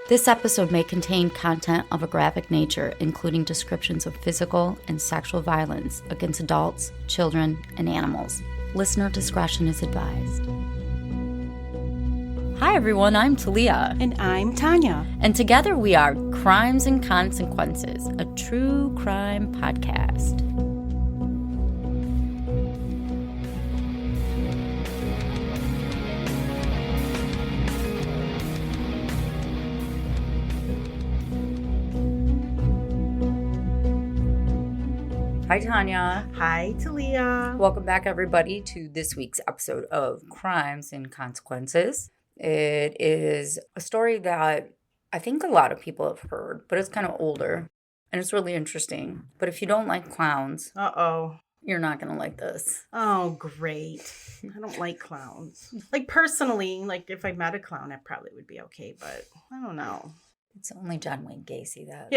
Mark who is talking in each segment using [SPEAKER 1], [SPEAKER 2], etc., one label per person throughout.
[SPEAKER 1] This episode may contain content of a graphic nature, including descriptions of physical and sexual violence against adults, children, and animals. Listener discretion is advised. Hi everyone, I'm Talia.
[SPEAKER 2] And I'm Tanya.
[SPEAKER 1] And together we are Crimes and Consequences, a true crime podcast. Hi, Tanya.
[SPEAKER 2] Hi, Talia.
[SPEAKER 1] Welcome back, everybody, to this week's episode of Crimes and Consequences. It is a story that I think a lot of people have heard, but it's kind of older, and it's really interesting. But if you don't like clowns, you're not going to like this.
[SPEAKER 2] Oh, great. I don't like clowns. Like, personally, like, if I met a clown, it probably would be okay, but I don't know.
[SPEAKER 1] It's only John Wayne Gacy that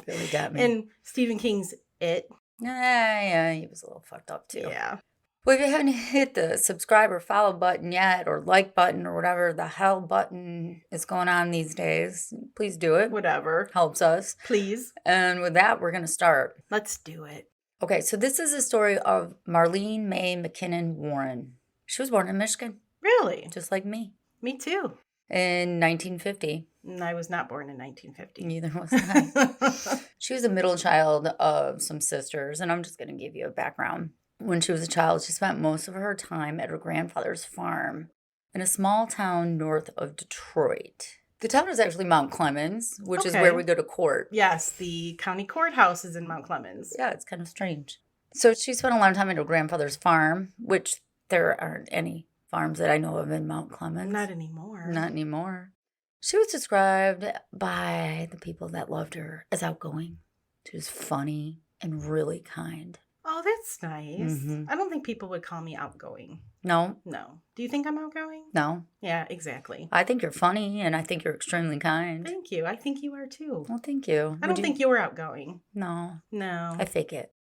[SPEAKER 1] really got me.
[SPEAKER 2] And Stephen King's It.
[SPEAKER 1] Yeah, he was a little fucked up, too.
[SPEAKER 2] Yeah.
[SPEAKER 1] Well, if you haven't hit the subscribe or follow button yet, or like button, or whatever the hell button is going on these days, please do it.
[SPEAKER 2] Whatever.
[SPEAKER 1] Helps us.
[SPEAKER 2] Please.
[SPEAKER 1] And with that, we're going to start.
[SPEAKER 2] Let's do it.
[SPEAKER 1] Okay, so this is a story of Marlene May McKinnon Warren. She was born in Michigan.
[SPEAKER 2] Really?
[SPEAKER 1] Just like me.
[SPEAKER 2] Me too.
[SPEAKER 1] In 1950.
[SPEAKER 2] And I was not born in 1950.
[SPEAKER 1] Neither was I. She was a middle child of some sisters, and I'm just going to give you a background. When she was a child, she spent most of her time at her grandfather's farm in a small town north of Detroit. The town is actually Mount Clemens, which is where we go to court.
[SPEAKER 2] Yes, the county courthouse is in Mount Clemens.
[SPEAKER 1] Yeah, it's kind of strange. So she spent a lot of time at her grandfather's farm, which there aren't any farms that I know of in Mount Clemens.
[SPEAKER 2] Not anymore.
[SPEAKER 1] Not anymore. She was described by the people that loved her as outgoing. She was funny and really kind.
[SPEAKER 2] Oh, that's nice.
[SPEAKER 1] Mm-hmm.
[SPEAKER 2] I don't think people would call me outgoing.
[SPEAKER 1] No.
[SPEAKER 2] No. Do you think I'm outgoing?
[SPEAKER 1] No.
[SPEAKER 2] Yeah, exactly.
[SPEAKER 1] I think you're funny, and I think you're extremely kind.
[SPEAKER 2] Thank you. I think you are too.
[SPEAKER 1] Well, thank you.
[SPEAKER 2] I don't think you're outgoing.
[SPEAKER 1] No.
[SPEAKER 2] No.
[SPEAKER 1] I fake it.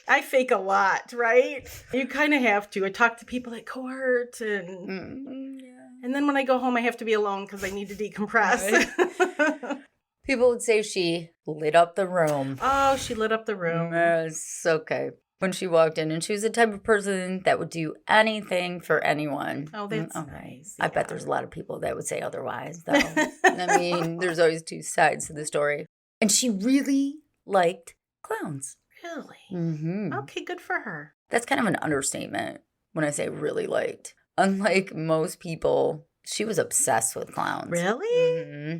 [SPEAKER 2] I fake a lot, right? You kind of have to. I talk to people at court, and then when I go home, I have to be alone because I need to decompress.
[SPEAKER 1] Right. People would say she lit up the room.
[SPEAKER 2] Oh, she lit up the room.
[SPEAKER 1] Yes, okay. When she walked in, and she was the type of person that would do anything for anyone.
[SPEAKER 2] Oh, that's nice.
[SPEAKER 1] I bet there's a lot of people that would say otherwise, though. I mean, there's always two sides to the story. And she really liked clowns.
[SPEAKER 2] Really?
[SPEAKER 1] Mm-hmm.
[SPEAKER 2] Okay, good for her.
[SPEAKER 1] That's kind of an understatement when I say really liked. Unlike most people, she was obsessed with clowns.
[SPEAKER 2] Really?
[SPEAKER 1] Mm-hmm.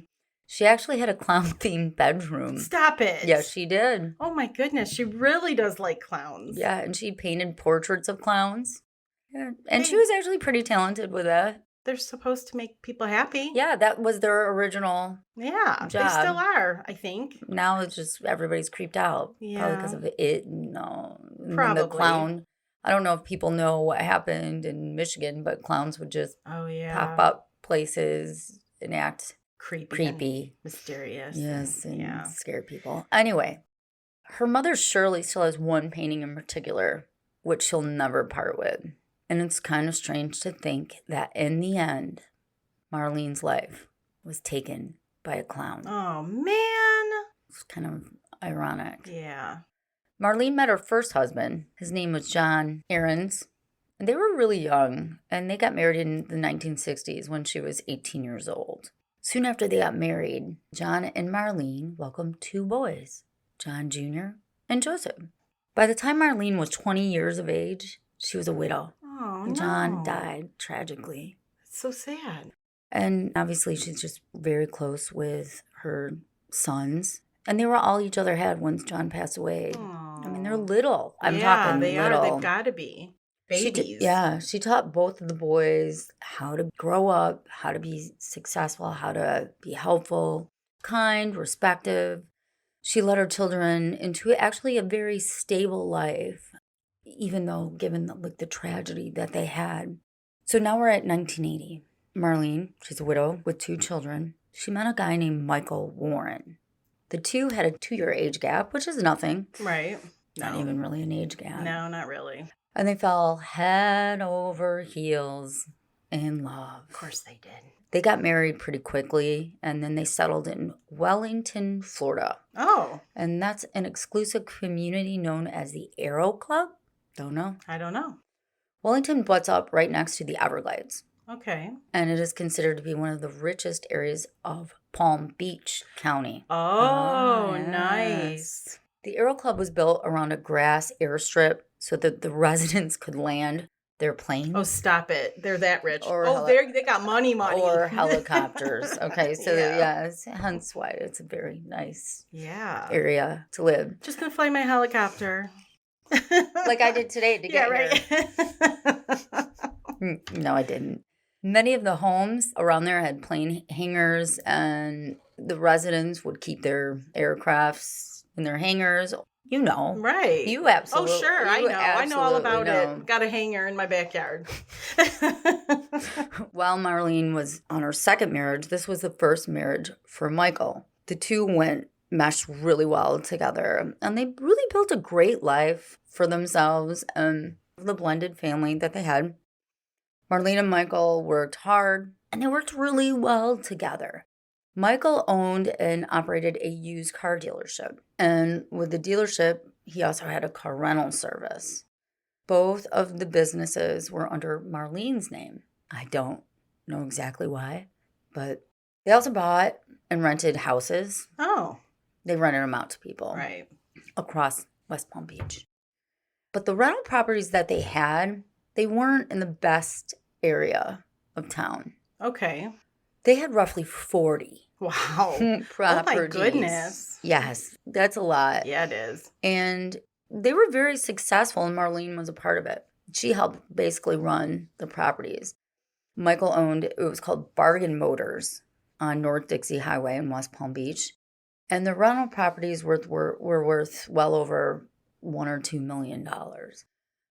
[SPEAKER 1] She actually had a clown-themed bedroom.
[SPEAKER 2] Stop it.
[SPEAKER 1] Yes, she did.
[SPEAKER 2] Oh, my goodness. She really does like clowns.
[SPEAKER 1] Yeah, and she painted portraits of clowns. Yeah. And she was actually pretty talented with that.
[SPEAKER 2] They're supposed to make people happy.
[SPEAKER 1] Yeah, that was their original job.
[SPEAKER 2] They still are, I think.
[SPEAKER 1] Now it's just everybody's creeped out.
[SPEAKER 2] Yeah.
[SPEAKER 1] Probably because of it. No.
[SPEAKER 2] Probably.
[SPEAKER 1] The clown. I don't know if people know what happened in Michigan, but clowns would just pop up places and act creepy.
[SPEAKER 2] Mysterious.
[SPEAKER 1] Yes, and scare people. Anyway, her mother Shirley still has one painting in particular, which she'll never part with. And it's kind of strange to think that in the end, Marlene's life was taken by a clown.
[SPEAKER 2] Oh, man.
[SPEAKER 1] It's kind of ironic.
[SPEAKER 2] Yeah.
[SPEAKER 1] Marlene met her first husband. His name was John Ahrens. And they were really young, and they got married in the 1960s when she was 18 years old. Soon after they got married, John and Marlene welcomed two boys, John Jr. and Joseph. By the time Marlene was 20 years of age, she was a widow.
[SPEAKER 2] Oh,
[SPEAKER 1] and John died tragically.
[SPEAKER 2] That's so sad.
[SPEAKER 1] And obviously she's just very close with her sons. And they were all each other had once John passed away.
[SPEAKER 2] Aww.
[SPEAKER 1] I mean, they're little. I'm talking
[SPEAKER 2] they
[SPEAKER 1] little.
[SPEAKER 2] Are. They've got to be. Babies.
[SPEAKER 1] She taught both of the boys how to grow up, how to be successful, how to be helpful, kind, respectful. She led her children into actually a very stable life, even though given the tragedy that they had. So now we're at 1980. Marlene, she's a widow with two children. She met a guy named Michael Warren. The two had a 2-year age gap, which is nothing.
[SPEAKER 2] Right.
[SPEAKER 1] Not even really an age gap.
[SPEAKER 2] No, not really.
[SPEAKER 1] And they fell head over heels in love.
[SPEAKER 2] Of course they did.
[SPEAKER 1] They got married pretty quickly, and then they settled in Wellington, Florida.
[SPEAKER 2] Oh.
[SPEAKER 1] And that's an exclusive community known as the Aero Club. Don't know.
[SPEAKER 2] I don't know.
[SPEAKER 1] Wellington butts up right next to the Everglades.
[SPEAKER 2] Okay.
[SPEAKER 1] And it is considered to be one of the richest areas of Palm Beach County.
[SPEAKER 2] Oh,
[SPEAKER 1] Yes.
[SPEAKER 2] nice.
[SPEAKER 1] The Aero Club was built around a grass airstrip so that the residents could land their planes.
[SPEAKER 2] Oh, stop it. They're that rich.
[SPEAKER 1] Or
[SPEAKER 2] they got money.
[SPEAKER 1] Or helicopters. Okay, so
[SPEAKER 2] Yeah.
[SPEAKER 1] yes, hence why it's a very nice
[SPEAKER 2] Yeah.
[SPEAKER 1] area to live.
[SPEAKER 2] Just gonna fly my helicopter.
[SPEAKER 1] Like I did today to get
[SPEAKER 2] right.
[SPEAKER 1] here. No, I didn't. Many of the homes around there had plane hangars, and the residents would keep their aircrafts in their hangars. You know.
[SPEAKER 2] Right.
[SPEAKER 1] You absolutely.
[SPEAKER 2] Oh, sure. I know. I know all about
[SPEAKER 1] know.
[SPEAKER 2] it. Got a hangar in my backyard.
[SPEAKER 1] While Marlene was on her second marriage, this was the first marriage for Michael. The two meshed really well together, and they really built a great life for themselves and the blended family that they had. Marlene and Michael worked hard, and they worked really well together. Michael owned and operated a used car dealership, and with the dealership, he also had a car rental service. Both of the businesses were under Marlene's name. I don't know exactly why, but they also bought and rented houses.
[SPEAKER 2] Oh.
[SPEAKER 1] They rented them out to people
[SPEAKER 2] Right.
[SPEAKER 1] across West Palm Beach. But the rental properties that they had, they weren't in the best area of town.
[SPEAKER 2] Okay.
[SPEAKER 1] They had roughly 40
[SPEAKER 2] Wow.
[SPEAKER 1] properties.
[SPEAKER 2] Oh my goodness.
[SPEAKER 1] Yes, that's a lot.
[SPEAKER 2] Yeah, it is.
[SPEAKER 1] And they were very successful, and Marlene was a part of it. She helped basically run the properties. Michael owned, it was called Bargain Motors on North Dixie Highway in West Palm Beach. And the rental properties were worth well over $1 or $2 million.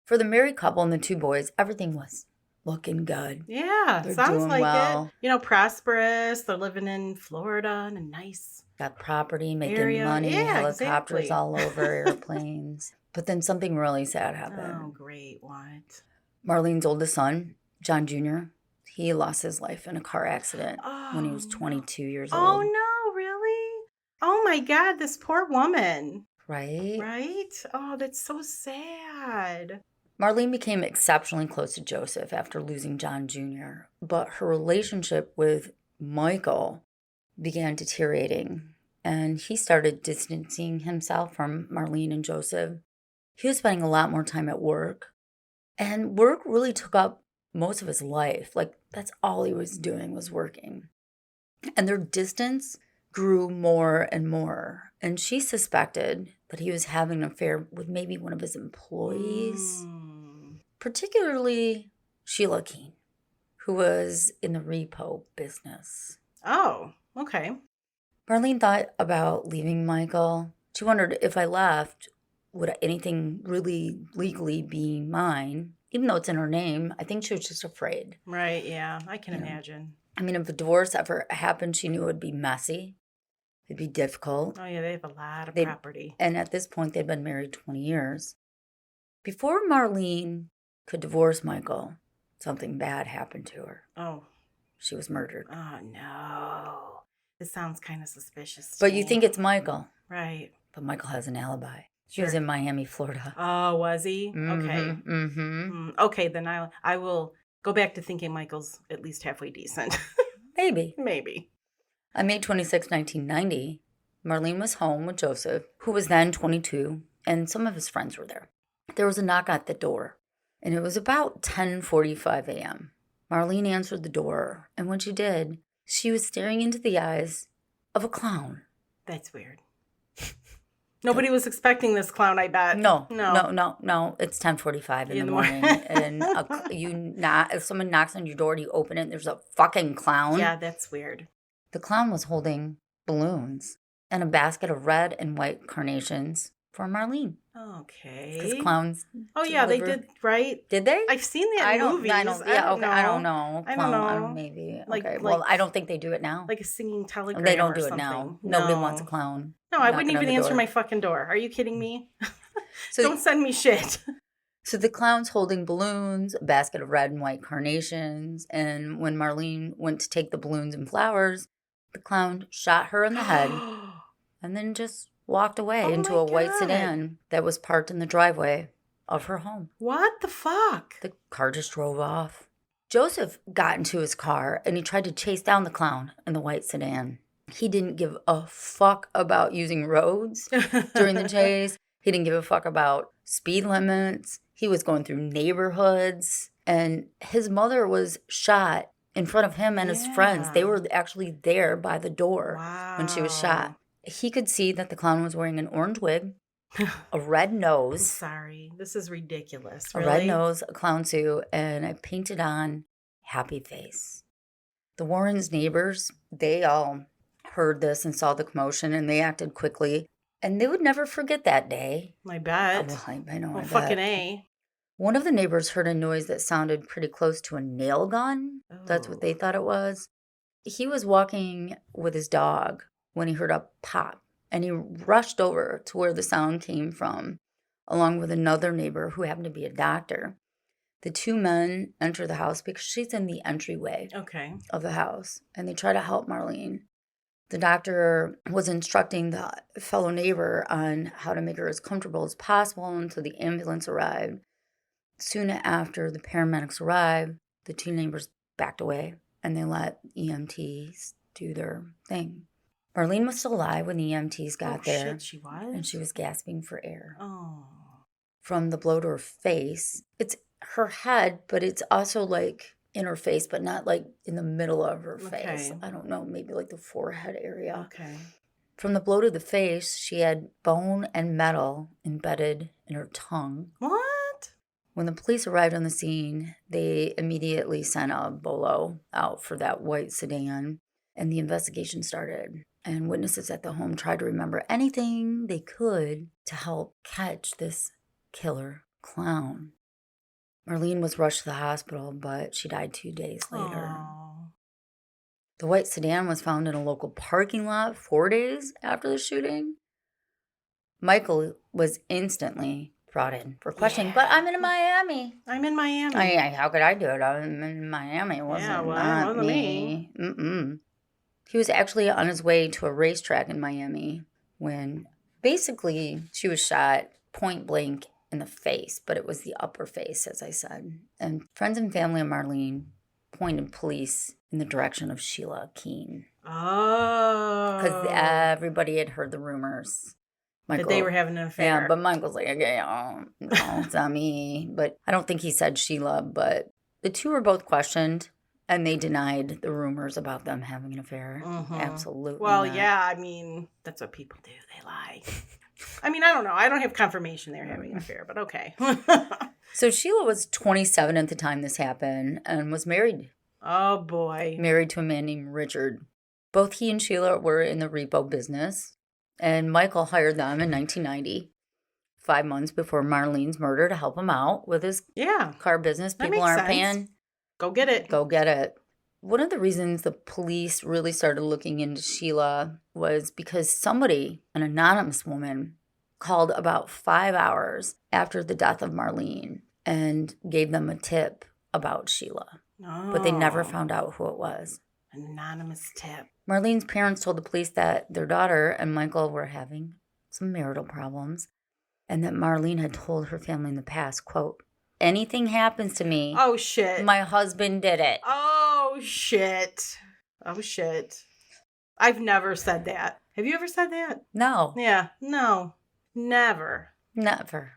[SPEAKER 1] For the married couple and the two boys, everything was looking good.
[SPEAKER 2] Yeah,
[SPEAKER 1] They're
[SPEAKER 2] sounds
[SPEAKER 1] doing
[SPEAKER 2] like
[SPEAKER 1] well.
[SPEAKER 2] it. Prosperous. They're living in Florida in a nice
[SPEAKER 1] Got property, making
[SPEAKER 2] area.
[SPEAKER 1] money,
[SPEAKER 2] Yeah,
[SPEAKER 1] helicopters
[SPEAKER 2] exactly.
[SPEAKER 1] all over, airplanes. But then something really sad happened.
[SPEAKER 2] Oh, great. What?
[SPEAKER 1] Marlene's oldest son, John Jr., he lost his life in a car accident when he was
[SPEAKER 2] Oh,
[SPEAKER 1] 22 years
[SPEAKER 2] Oh,
[SPEAKER 1] old.
[SPEAKER 2] no, really? Oh, my God, this poor woman.
[SPEAKER 1] Right?
[SPEAKER 2] Right? Oh, that's so sad.
[SPEAKER 1] Marlene became exceptionally close to Joseph after losing John Jr., but her relationship with Michael began deteriorating, and he started distancing himself from Marlene and Joseph. He was spending a lot more time at work, and work really took up most of his life. Like, that's all he was doing was working. And their distance grew more and more, and she suspected that he was having an affair with maybe one of his employees. Particularly Sheila Keen, who was in the repo business.
[SPEAKER 2] Oh, okay.
[SPEAKER 1] Marlene thought about leaving Michael. She wondered, if I left, would anything really legally be mine? Even though it's in her name, I think she was just afraid.
[SPEAKER 2] Right, yeah, I can
[SPEAKER 1] Yeah.
[SPEAKER 2] imagine.
[SPEAKER 1] I mean, if a divorce ever happened, she knew it would be messy. It'd be difficult.
[SPEAKER 2] Oh, yeah, they have a lot of
[SPEAKER 1] They-
[SPEAKER 2] property.
[SPEAKER 1] And at this point, they'd been married 20 years. Before Marlene could divorce Michael, something bad happened to her.
[SPEAKER 2] Oh,
[SPEAKER 1] She was murdered.
[SPEAKER 2] oh, no. This sounds kind of suspicious to
[SPEAKER 1] But you
[SPEAKER 2] me.
[SPEAKER 1] think it's Michael.
[SPEAKER 2] Right.
[SPEAKER 1] But Michael has an alibi. He was
[SPEAKER 2] Sure.
[SPEAKER 1] in Miami, Florida.
[SPEAKER 2] Oh, was he? Okay.
[SPEAKER 1] Mm-hmm.
[SPEAKER 2] Okay, then I will go back to thinking Michael's at least halfway decent.
[SPEAKER 1] Maybe.
[SPEAKER 2] Maybe.
[SPEAKER 1] On May 26, 1990, Marlene was home with Joseph, who was then 22, and some of his friends were there. There was a knock at the door, and it was about 10:45 a.m. Marlene answered the door, and when she did, she was staring into the eyes of a clown.
[SPEAKER 2] That's weird. Nobody was expecting this clown, I bet.
[SPEAKER 1] No. It's 10:45 in the morning, and if someone knocks on your door, do you open it? And there's a fucking clown.
[SPEAKER 2] Yeah, that's weird.
[SPEAKER 1] The clown was holding balloons and a basket of red and white carnations for Marlene.
[SPEAKER 2] Okay.
[SPEAKER 1] Because clowns.
[SPEAKER 2] Oh, yeah, they
[SPEAKER 1] deliver-
[SPEAKER 2] did, right?
[SPEAKER 1] Did they?
[SPEAKER 2] I've seen that
[SPEAKER 1] I
[SPEAKER 2] in
[SPEAKER 1] don't.
[SPEAKER 2] movies.
[SPEAKER 1] I don't. Yeah. Okay. I don't know.
[SPEAKER 2] I don't know.
[SPEAKER 1] Maybe.
[SPEAKER 2] Like-
[SPEAKER 1] Okay.
[SPEAKER 2] like-
[SPEAKER 1] Well, I don't think they do it now.
[SPEAKER 2] Like a singing telegram.
[SPEAKER 1] They don't
[SPEAKER 2] or
[SPEAKER 1] do it
[SPEAKER 2] something.
[SPEAKER 1] now.
[SPEAKER 2] No.
[SPEAKER 1] Nobody wants a clown.
[SPEAKER 2] No, I wouldn't
[SPEAKER 1] knocking on
[SPEAKER 2] even
[SPEAKER 1] the
[SPEAKER 2] answer
[SPEAKER 1] door.
[SPEAKER 2] my fucking door. Are you kidding me?
[SPEAKER 1] So
[SPEAKER 2] Don't send me shit.
[SPEAKER 1] So the clown's holding balloons, a basket of red and white carnations, and when Marlene went to take the balloons and flowers, the clown shot her in the head and then just walked away into a white sedan that was parked in the driveway of her home.
[SPEAKER 2] What the fuck?
[SPEAKER 1] The car just drove off. Joseph got into his car and he tried to chase down the clown in the white sedan. He didn't give a fuck about using roads during the chase. He didn't give a fuck about speed limits. He was going through neighborhoods. And his mother was shot in front of him and his friends. They were actually there by the door when she was shot. He could see that the clown was wearing an orange wig, a red nose.
[SPEAKER 2] I'm sorry. This is ridiculous.
[SPEAKER 1] Really? A red nose, a clown suit, and a painted on happy face. The Warrens' neighbors, they all heard this and saw the commotion, and they acted quickly. And they would never forget that day.
[SPEAKER 2] I bet.
[SPEAKER 1] Oh, well, I know.
[SPEAKER 2] Well,
[SPEAKER 1] I
[SPEAKER 2] fucking
[SPEAKER 1] bet.
[SPEAKER 2] A.
[SPEAKER 1] One of the neighbors heard a noise that sounded pretty close to a nail gun. Oh. That's what they thought it was. He was walking with his dog when he heard a pop, and he rushed over to where the sound came from, along with another neighbor who happened to be a doctor. The two men enter the house because she's in the entryway of the house, and they try to help Marlene. The doctor was instructing the fellow neighbor on how to make her as comfortable as possible until the ambulance arrived. Soon after the paramedics arrived, the two neighbors backed away, and they let EMTs do their thing. Marlene was still alive when the EMTs got there.
[SPEAKER 2] Shit, she was?
[SPEAKER 1] And she was gasping for air.
[SPEAKER 2] Oh.
[SPEAKER 1] From the blow to her face, it's her head, but it's also like in her face, but not like in the middle of her face. I don't know, maybe like the forehead area.
[SPEAKER 2] Okay.
[SPEAKER 1] From the blow to the face, she had bone and metal embedded in her tongue.
[SPEAKER 2] What?
[SPEAKER 1] When the police arrived on the scene, they immediately sent a bolo out for that white sedan, and the investigation started. And witnesses at the home tried to remember anything they could to help catch this killer clown. Marlene was rushed to the hospital, but she died 2 days later.
[SPEAKER 2] Aww.
[SPEAKER 1] The white sedan was found in a local parking lot 4 days after the shooting. Michael was instantly brought in for questioning, but I'm in Miami.
[SPEAKER 2] I'm in Miami.
[SPEAKER 1] How could I do it? I'm in Miami. It wasn't me. He was actually on his way to a racetrack in Miami when basically she was shot point blank in the face, but it was the upper face, as I said. And friends and family of Marlene pointed police in the direction of Sheila Keen.
[SPEAKER 2] Oh.
[SPEAKER 1] Because everybody had heard the rumors.
[SPEAKER 2] Michael, that they were having an affair.
[SPEAKER 1] Yeah, but Michael's like, okay, no, it's not me. But I don't think he said Sheila, but the two were both questioned, and they denied the rumors about them having an affair. Mm-hmm. Absolutely
[SPEAKER 2] Well,
[SPEAKER 1] not.
[SPEAKER 2] Yeah, I mean, that's what people do. They lie. I mean, I don't know. I don't have confirmation they're having an affair, but okay.
[SPEAKER 1] So Sheila was 27 at the time this happened and was married.
[SPEAKER 2] Oh, boy.
[SPEAKER 1] Married to a man named Richard. Both he and Sheila were in the repo business, and Michael hired them in 1990, 5 months before Marlene's murder, to help him out with his car business. People aren't paying.
[SPEAKER 2] Go get it.
[SPEAKER 1] Go get it. One of the reasons the police really started looking into Sheila was because somebody, an anonymous woman, called about 5 hours after the death of Marlene and gave them a tip about Sheila. Oh. But they never found out who it was.
[SPEAKER 2] Anonymous tip.
[SPEAKER 1] Marlene's parents told the police that their daughter and Michael were having some marital problems and that Marlene had told her family in the past, quote, anything happens to me.
[SPEAKER 2] Oh, shit.
[SPEAKER 1] My husband did it.
[SPEAKER 2] Oh, shit. Oh, shit. I've never said that. Have you ever said that?
[SPEAKER 1] No.
[SPEAKER 2] Yeah. No. Never.
[SPEAKER 1] Never.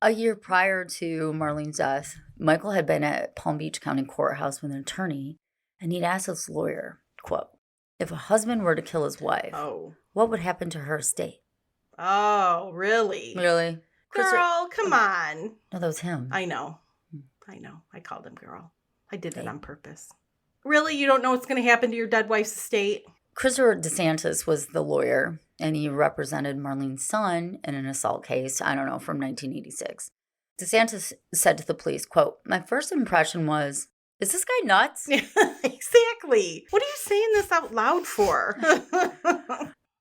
[SPEAKER 1] A year prior to Marlene's death, Michael had been at Palm Beach County Courthouse with an attorney, and he'd asked his lawyer, quote, if a husband were to kill his wife, what would happen to her estate?
[SPEAKER 2] Oh, really?
[SPEAKER 1] Really?
[SPEAKER 2] Girl, come on.
[SPEAKER 1] No, that was him.
[SPEAKER 2] I know. I called him girl. I did that on purpose. Really? You don't know what's going to happen to your dead wife's estate?
[SPEAKER 1] Christopher DeSantis was the lawyer, and he represented Marlene's son in an assault case, from 1986. DeSantis said to the police, quote, my first impression was, is this guy nuts?
[SPEAKER 2] Exactly. What are you saying this out loud for?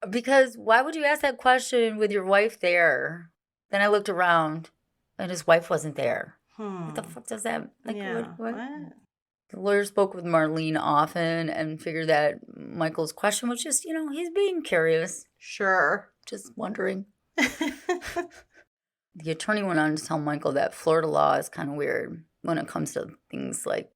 [SPEAKER 1] Because why would you ask that question with your wife there? Then I looked around. and his wife wasn't there.
[SPEAKER 2] Hmm.
[SPEAKER 1] What the fuck does that? Like,
[SPEAKER 2] Yeah.
[SPEAKER 1] what?
[SPEAKER 2] What?
[SPEAKER 1] The lawyer spoke with Marlene often and figured that Michael's question was just, he's being curious,
[SPEAKER 2] Sure.
[SPEAKER 1] just wondering. The attorney went on to tell Michael that Florida law is kind of weird when it comes to things like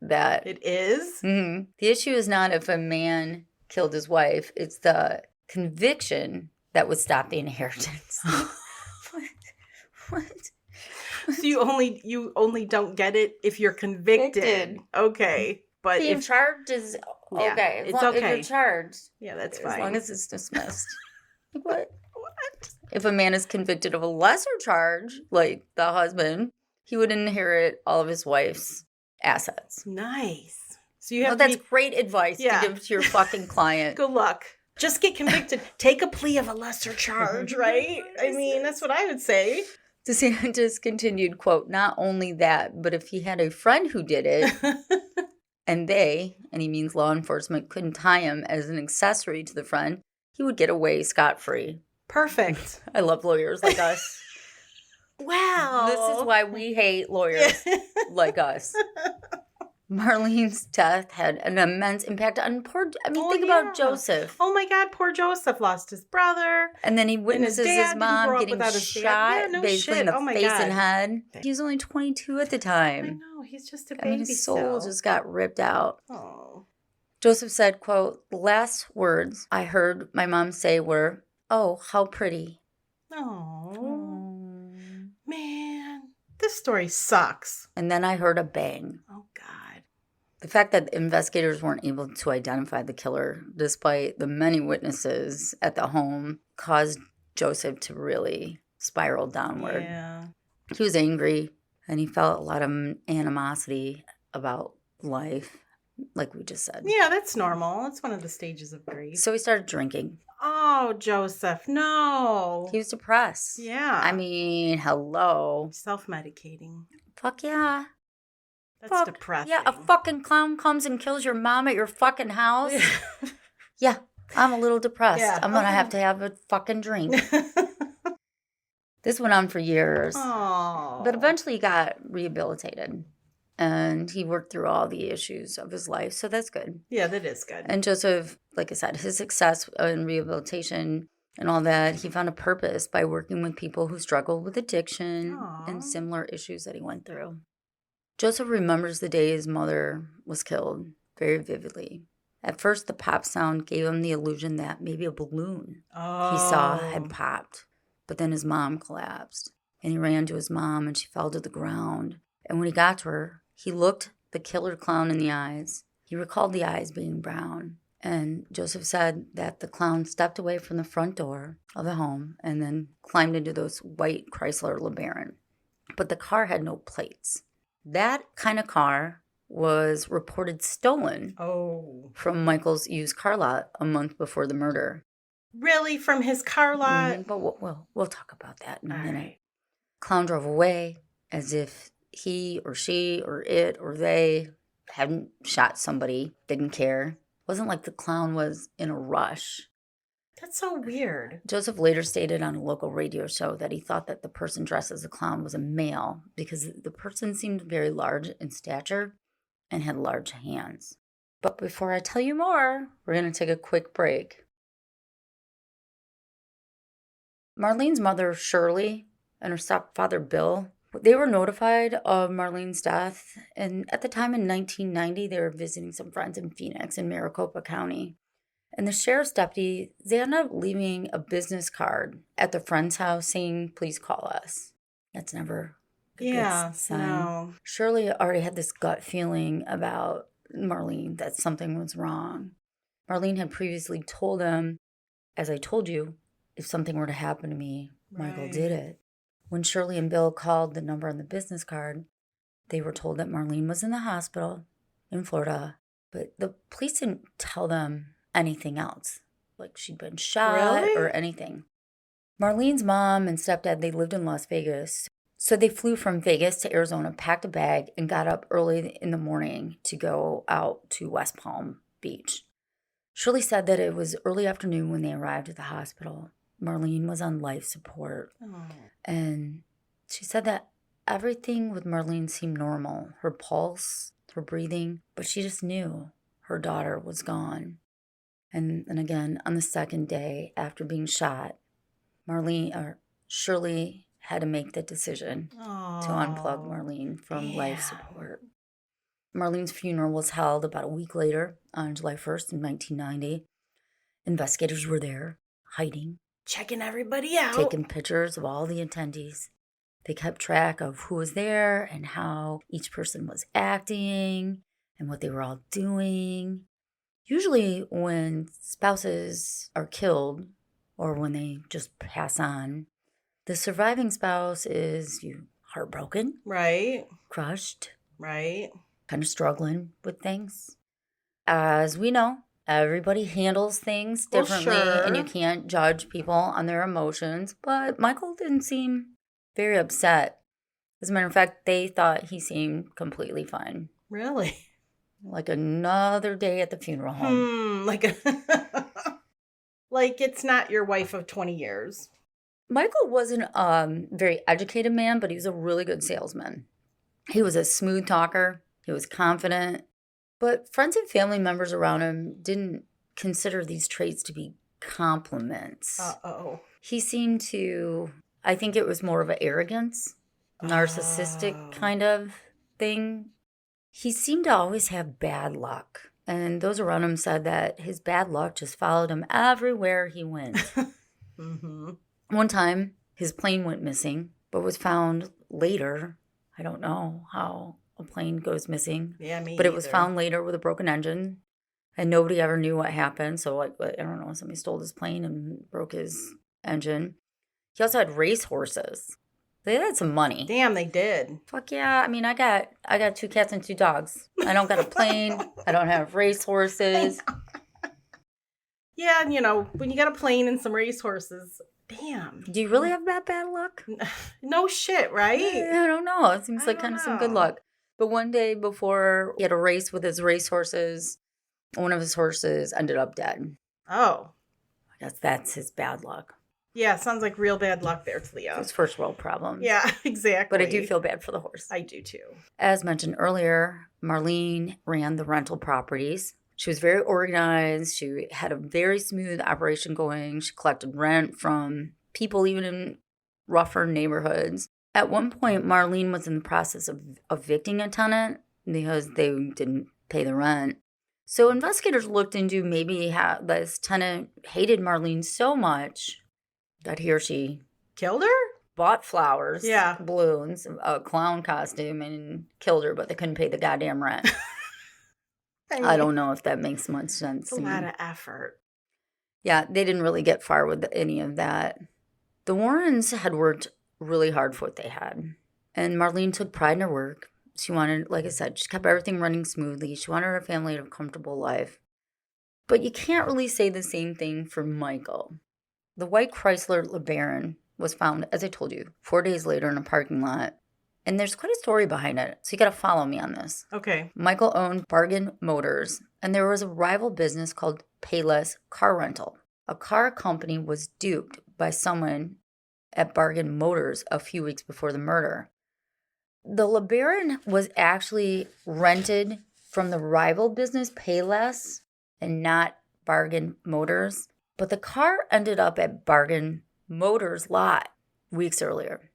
[SPEAKER 1] that.
[SPEAKER 2] It is?
[SPEAKER 1] Mm-hmm. The issue is not if a man killed his wife, it's the conviction that would stop the inheritance. What?
[SPEAKER 2] So you only don't get it if you're convicted. Okay. But
[SPEAKER 1] being
[SPEAKER 2] if
[SPEAKER 1] charged is
[SPEAKER 2] Yeah,
[SPEAKER 1] okay.
[SPEAKER 2] it's okay.
[SPEAKER 1] If you're charged.
[SPEAKER 2] Yeah, that's
[SPEAKER 1] As
[SPEAKER 2] fine.
[SPEAKER 1] long as it's dismissed. What? If a man is convicted of a lesser charge, like the husband, he would inherit all of his wife's assets.
[SPEAKER 2] Nice. So you have
[SPEAKER 1] That's great advice to give to your fucking client.
[SPEAKER 2] Good luck. Just get convicted. Take a plea of a lesser charge, right? I mean, that's what I would say.
[SPEAKER 1] DeSantis continued, quote, not only that, but if he had a friend who did it, and he means law enforcement, couldn't tie him as an accessory to the friend, he would get away scot-free.
[SPEAKER 2] Perfect.
[SPEAKER 1] I love lawyers like us.
[SPEAKER 2] Wow.
[SPEAKER 1] This is why we hate lawyers like us. Marlene's death had an immense impact on think about Joseph.
[SPEAKER 2] Oh my God, poor Joseph lost his brother.
[SPEAKER 1] And then he witnesses his mom getting shot, basically in the face and head. He was only 22 at the time.
[SPEAKER 2] I know, he's just a baby.
[SPEAKER 1] His soul just got ripped out.
[SPEAKER 2] Oh.
[SPEAKER 1] Joseph said, quote, the last words I heard my mom say were, oh, how pretty.
[SPEAKER 2] Oh. Man, this story sucks.
[SPEAKER 1] And then I heard a bang.
[SPEAKER 2] Oh, God.
[SPEAKER 1] The fact that investigators weren't able to identify the killer, despite the many witnesses at the home, caused Joseph to really spiral downward.
[SPEAKER 2] Yeah.
[SPEAKER 1] He was angry, and he felt a lot of animosity about life, like we just said.
[SPEAKER 2] Yeah, that's normal. It's one of the stages of grief.
[SPEAKER 1] So he started drinking.
[SPEAKER 2] Oh, Joseph, no.
[SPEAKER 1] He was depressed.
[SPEAKER 2] Yeah.
[SPEAKER 1] I mean, hello.
[SPEAKER 2] Self-medicating.
[SPEAKER 1] Fuck yeah.
[SPEAKER 2] That's depressing.
[SPEAKER 1] Yeah, a fucking clown comes and kills your mom at your fucking house. Yeah, I'm a little depressed.
[SPEAKER 2] Yeah.
[SPEAKER 1] I'm going to have a fucking drink. This went on for years.
[SPEAKER 2] Oh.
[SPEAKER 1] But eventually he got rehabilitated. And he worked through all the issues of his life. So that's good.
[SPEAKER 2] Yeah, that is good.
[SPEAKER 1] And Joseph, like I said, his success in rehabilitation and all that, he found a purpose by working with people who struggle with addiction and similar issues that he went through. Joseph remembers the day his mother was killed very vividly. At first, the pop sound gave him the illusion that maybe a balloon he saw had popped. But then his mom collapsed. And he ran to his mom and she fell to the ground. And when he got to her, he looked the killer clown in the eyes. He recalled the eyes being brown. And Joseph said that the clown stepped away from the front door of the home and then climbed into those white Chrysler LeBaron. But the car had no plates. That kind of car was reported stolen from Michael's used car lot a month before the murder.
[SPEAKER 2] Really? From his car lot?
[SPEAKER 1] Mm-hmm. But we'll talk about that in a minute.
[SPEAKER 2] Right.
[SPEAKER 1] Clown drove away as if he or she or it or they hadn't shot somebody, didn't care. Wasn't like the clown was in a rush.
[SPEAKER 2] That's so weird.
[SPEAKER 1] Joseph later stated on a local radio show that he thought that the person dressed as a clown was a male because the person seemed very large in stature and had large hands. But before I tell you more, we're going to take a quick break. Marlene's mother, Shirley, and her stepfather, Bill, they were notified of Marlene's death, and at the time in 1990, they were visiting some friends in Phoenix in Maricopa County. And the sheriff's deputy, they ended up leaving a business card at the friend's house saying, please call us. That's never a good sign.
[SPEAKER 2] No.
[SPEAKER 1] Shirley already had this gut feeling about Marlene that something was wrong. Marlene had previously told him, as I told you, if something were to happen to me, Michael did it. When Shirley and Bill called the number on the business card, they were told that Marlene was in the hospital in Florida, but the police didn't tell them anything else, like she'd been shot or anything. Marlene's mom and stepdad, they lived in Las Vegas, so they flew from Vegas to Arizona, packed a bag, and got up early in the morning to go out to West Palm Beach. Shirley said that it was early afternoon when they arrived at the hospital. Marlene was on life support, and She said that everything with Marlene seemed normal. Her pulse, her breathing, but she just knew her daughter was gone. And again, on the second day after being shot, Shirley had to make the decision to unplug Marlene from life support. Marlene's funeral was held about a week later on July 1st in 1990. Investigators were there, hiding.
[SPEAKER 2] Checking everybody out.
[SPEAKER 1] Taking pictures of all the attendees. They kept track of who was there and how each person was acting and what they were all doing. Usually when spouses are killed or when they just pass on, the surviving spouse is heartbroken.
[SPEAKER 2] Right.
[SPEAKER 1] Crushed.
[SPEAKER 2] Right.
[SPEAKER 1] Kind of struggling with things. As we know, everybody handles things differently, and you can't judge people on their emotions. But Michael didn't seem very upset. As a matter of fact, they thought he seemed completely fine.
[SPEAKER 2] Really?
[SPEAKER 1] Like another day at the funeral home.
[SPEAKER 2] Like it's not your wife of 20 years.
[SPEAKER 1] Michael wasn't a very educated man, but he was a really good salesman. He was a smooth talker. He was confident. But friends and family members around him didn't consider these traits to be compliments.
[SPEAKER 2] Uh-oh.
[SPEAKER 1] He seemed to, I think it was more of an arrogance, narcissistic kind of thing. He seemed to always have bad luck. And those around him said that his bad luck just followed him everywhere he went.
[SPEAKER 2] Mm-hmm.
[SPEAKER 1] One time, his plane went missing, but was found later. I don't know how a plane goes missing.
[SPEAKER 2] Yeah, me
[SPEAKER 1] But it was
[SPEAKER 2] either.
[SPEAKER 1] found later with a broken engine. And nobody ever knew what happened. So, I don't know, somebody stole his plane and broke his engine. He also had race horses. They had some money.
[SPEAKER 2] Damn, they did.
[SPEAKER 1] Fuck yeah. I mean, I got 2 cats and 2 dogs. I don't got a plane. I don't have race horses.
[SPEAKER 2] Yeah, when you got a plane and some race horses, damn.
[SPEAKER 1] Do you really have that bad luck?
[SPEAKER 2] No shit, right?
[SPEAKER 1] I don't know. It seems like kind of some good luck. But one day before he had a race with his race horses, one of his horses ended up dead.
[SPEAKER 2] Oh.
[SPEAKER 1] I guess that's his bad luck.
[SPEAKER 2] Yeah, sounds like real bad luck there, Talia.
[SPEAKER 1] It's first world problems.
[SPEAKER 2] Yeah, exactly.
[SPEAKER 1] But I do feel bad for the horse.
[SPEAKER 2] I do too.
[SPEAKER 1] As mentioned earlier, Marlene ran the rental properties. She was very organized. She had a very smooth operation going. She collected rent from people even in rougher neighborhoods. At one point, Marlene was in the process of evicting a tenant because they didn't pay the rent. So investigators looked into maybe how this tenant hated Marlene so much that he or she
[SPEAKER 2] killed her?
[SPEAKER 1] Bought flowers,
[SPEAKER 2] yeah,
[SPEAKER 1] balloons, a clown costume, and killed her, but they couldn't pay the goddamn rent. I don't know if that makes much sense.
[SPEAKER 2] It's a lot of effort.
[SPEAKER 1] Yeah, they didn't really get far with any of that. The Warrens had worked really hard for what they had. And Marlene took pride in her work. She wanted, like I said, she kept everything running smoothly. She wanted her family to have a comfortable life. But you can't really say the same thing for Michael. The white Chrysler LeBaron was found, as I told you, 4 days later in a parking lot. And there's quite a story behind it, so you got to follow me on this.
[SPEAKER 2] Okay.
[SPEAKER 1] Michael owned Bargain Motors, and there was a rival business called Payless Car Rental. A car company was duped by someone at Bargain Motors a few weeks before the murder. The LeBaron was actually rented from the rival business Payless and not Bargain Motors, but the car ended up at Bargain Motors' lot weeks earlier.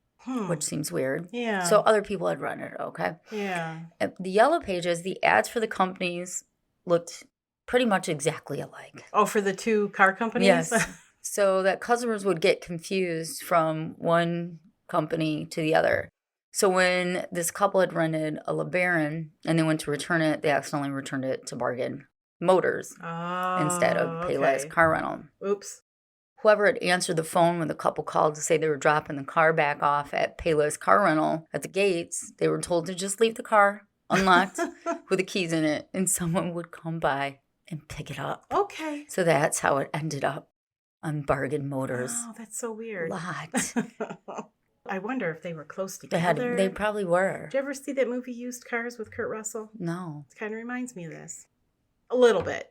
[SPEAKER 1] Which seems weird.
[SPEAKER 2] Yeah.
[SPEAKER 1] So other people had rented it, okay?
[SPEAKER 2] Yeah.
[SPEAKER 1] At the Yellow Pages, the ads for the companies looked pretty much exactly alike.
[SPEAKER 2] Oh, for the 2 car companies?
[SPEAKER 1] Yes. So that customers would get confused from one company to the other. So when this couple had rented a LeBaron and they went to return it, they accidentally returned it to Bargain Motors instead of Payless Car Rental.
[SPEAKER 2] Oops.
[SPEAKER 1] Whoever had answered the phone when the couple called to say they were dropping the car back off at Payless Car Rental at the gates, they were told to just leave the car unlocked with the keys in it, and someone would come by and pick it up.
[SPEAKER 2] Okay.
[SPEAKER 1] So that's how it ended up on Bargain Motors.
[SPEAKER 2] Oh, that's so weird.
[SPEAKER 1] Lot.
[SPEAKER 2] I wonder if they were close together.
[SPEAKER 1] They probably were.
[SPEAKER 2] Did you ever see that movie Used Cars with Kurt Russell?
[SPEAKER 1] No.
[SPEAKER 2] It kind of reminds me of this. A little bit.